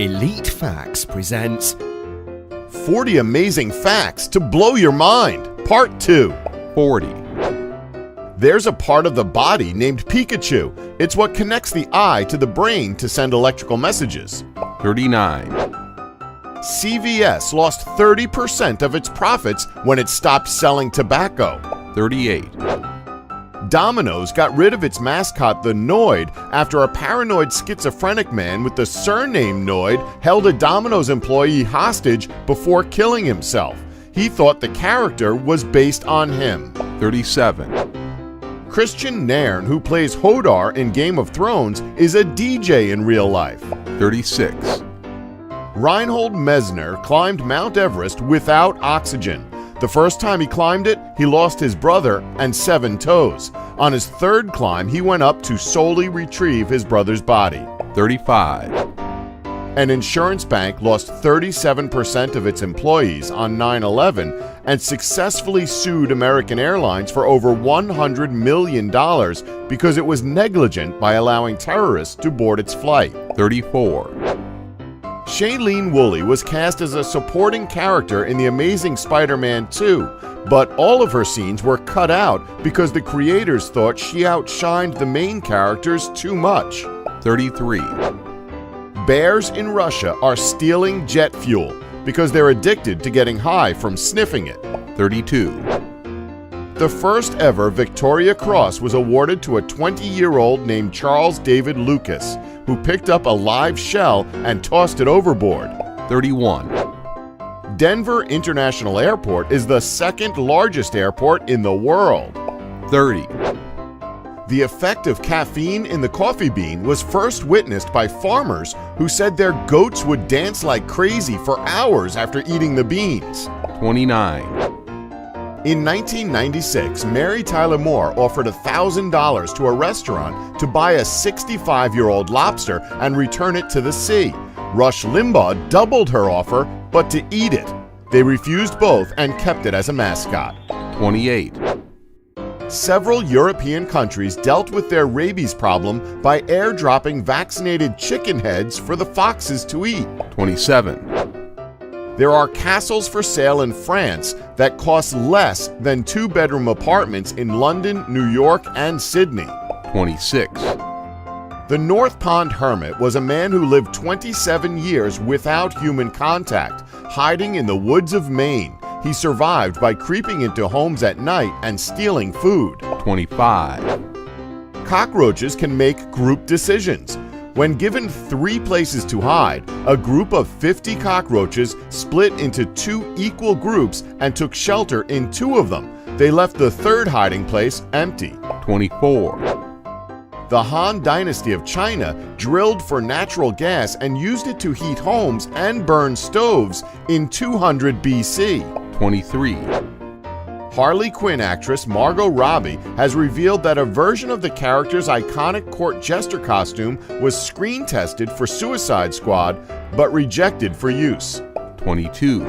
Elite Facts presents 40 Amazing Facts to Blow Your Mind, Part 2. 40. There's a part of the body named Pikachu. It's what connects the eye to the brain to send electrical messages. 39. CVS lost 30% of its profits when it stopped selling tobacco. 38. Domino's got rid of its mascot, the Noid, after a paranoid schizophrenic man with the surname Noid held a Domino's employee hostage before killing himself. He thought the character was based on him. 37. Christian Nairn, who plays Hodor in Game of Thrones, is a DJ in real life. 36. Reinhold Messner climbed Mount Everest without oxygen. The first time he climbed it, he lost his brother and 7 toes. On his third climb, he went up to solely retrieve his brother's body. 35. An insurance bank lost 37% of its employees on 9/11 and successfully sued American Airlines for over $100 million because it was negligent by allowing terrorists to board its flight. 34. Shailene Woodley was cast as a supporting character in The Amazing Spider-Man 2, but all of her scenes were cut out because the creators thought she outshined the main characters too much. 33. Bears in Russia are stealing jet fuel because they're addicted to getting high from sniffing it. 32. The first ever Victoria Cross was awarded to a 20-year-old named Charles David Lucas, who picked up a live shell and tossed it overboard. 31. Denver International Airport is the second largest airport in the world. 30. The effect of caffeine in the coffee bean was first witnessed by farmers who said their goats would dance like crazy for hours after eating the beans. 29. In 1996, Mary Tyler Moore offered $1,000 to a restaurant to buy a 65-year-old lobster and return it to the sea. Rush Limbaugh doubled her offer, but to eat it. They refused both and kept it as a mascot. 28. Several European countries dealt with their rabies problem by airdropping vaccinated chicken heads for the foxes to eat. 27. There are castles for sale in France that cost less than 2-bedroom apartments in London, New York, and Sydney. 26. The North Pond Hermit was a man who lived 27 years without human contact, hiding in the woods of Maine. He survived by creeping into homes at night and stealing food. 25. Cockroaches can make group decisions. When given 3 places to hide, a group of 50 cockroaches split into 2 equal groups and took shelter in 2 of them. They left the third hiding place empty. 24. The Han Dynasty of China drilled for natural gas and used it to heat homes and burn stoves in 200 BC. 23. Harley Quinn actress Margot Robbie has revealed that a version of the character's iconic court jester costume was screen tested for Suicide Squad, but rejected for use. 22.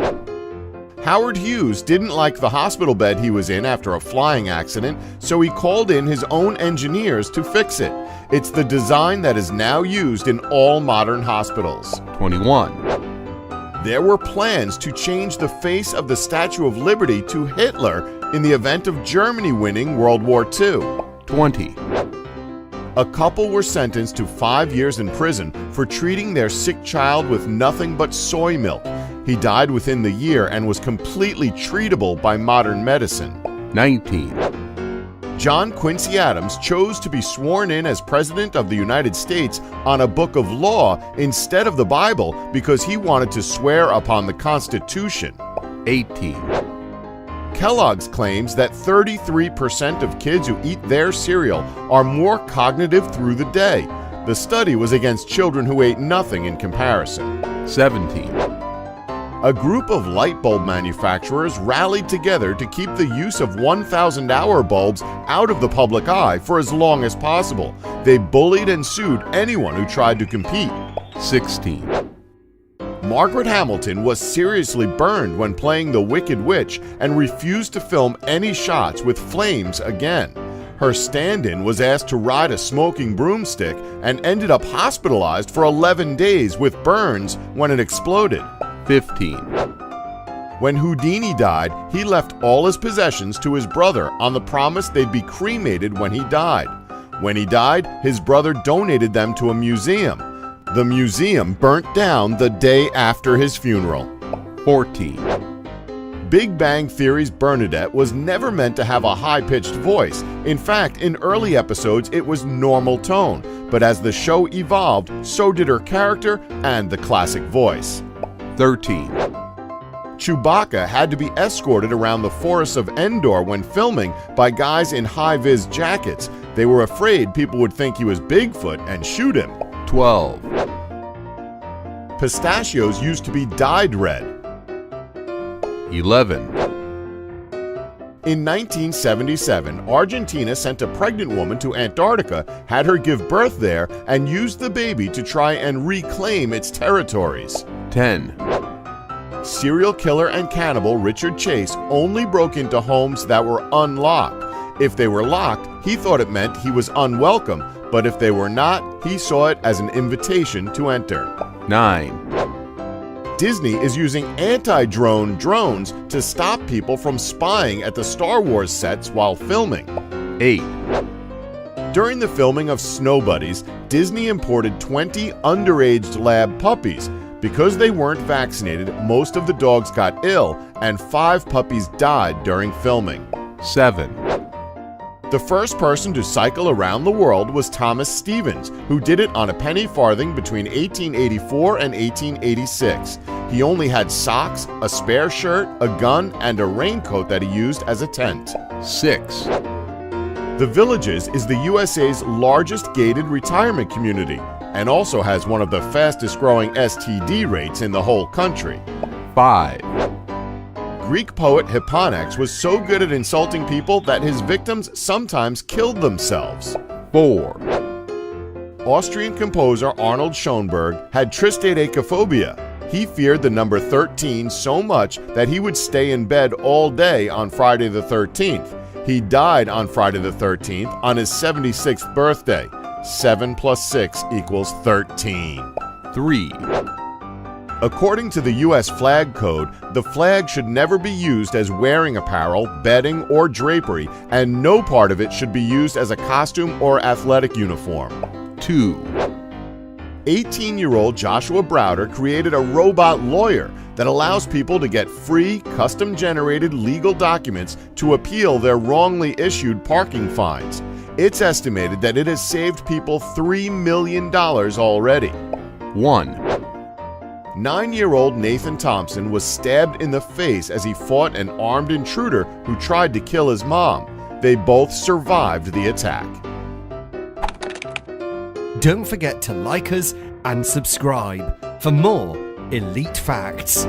Howard Hughes didn't like the hospital bed he was in after a flying accident, so he called in his own engineers to fix it. It's the design that is now used in all modern hospitals. 21. There were plans to change the face of the Statue of Liberty to Hitler in the event of Germany winning World War II. 20. A couple were sentenced to 5 years in prison for treating their sick child with nothing but soy milk. He died within the year and was completely treatable by modern medicine. 19. John Quincy Adams chose to be sworn in as President of the United States on a book of law instead of the Bible because he wanted to swear upon the Constitution. 18. Kellogg's claims that 33% of kids who eat their cereal are more cognitive through the day. The study was against children who ate nothing in comparison. 17. A group of light bulb manufacturers rallied together to keep the use of 1,000-hour bulbs out of the public eye for as long as possible. They bullied and sued anyone who tried to compete. 16. Margaret Hamilton was seriously burned when playing the Wicked Witch and refused to film any shots with flames again. Her stand-in was asked to ride a smoking broomstick and ended up hospitalized for 11 days with burns when it exploded. 15, When Houdini died, he left all his possessions to his brother on the promise they'd be cremated when he died. When he died, his brother donated them to a museum. The museum burnt down the day after his funeral. 14, Big Bang Theory's Bernadette was never meant to have a high-pitched voice. In fact, in early episodes it was normal tone, but as the show evolved, so did her character and the classic voice. 13, Chewbacca had to be escorted around the forests of Endor when filming by guys in high-vis jackets. They were afraid people would think he was Bigfoot and shoot him. 12, Pistachios used to be dyed red. 11, In 1977, Argentina sent a pregnant woman to Antarctica, had her give birth there, and used the baby to try and reclaim its territories. 10, Serial killer and cannibal Richard Chase only broke into homes that were unlocked. If they were locked, he thought it meant he was unwelcome, but if they were not, he saw it as an invitation to enter. 9, Disney is using anti-drone drones to stop people from spying at the Star Wars sets while filming. 8, During the filming of Snow Buddies, Disney imported 20 underage lab puppies. Because they weren't vaccinated, most of the dogs got ill, and 5 puppies died during filming. 7, The first person to cycle around the world was Thomas Stevens, who did it on a penny farthing between 1884 and 1886. He only had socks, a spare shirt, a gun, and a raincoat that he used as a tent. 6, The Villages is the USA's largest gated retirement community and also has one of the fastest growing STD rates in the whole country. 5, Greek poet Hipponax was so good at insulting people that his victims sometimes killed themselves. 4, Austrian composer Arnold Schoenberg had triskaidekaphobia. He feared the number 13 so much that he would stay in bed all day on Friday the 13th. He died on Friday the 13th on his 76th birthday. 7 plus 6 equals 13. 3, According to the U.S. Flag Code, the flag should never be used as wearing apparel, bedding, or drapery, and no part of it should be used as a costume or athletic uniform. 2, 18-year-old Joshua Browder created a robot lawyer that allows people to get free, custom-generated legal documents to appeal their wrongly issued parking fines. It's estimated that it has saved people $3 million already. 1, 9-year-old Nathan Thompson was stabbed in the face as he fought an armed intruder who tried to kill his mom. They both survived the attack. Don't forget to like us and subscribe for more elite facts.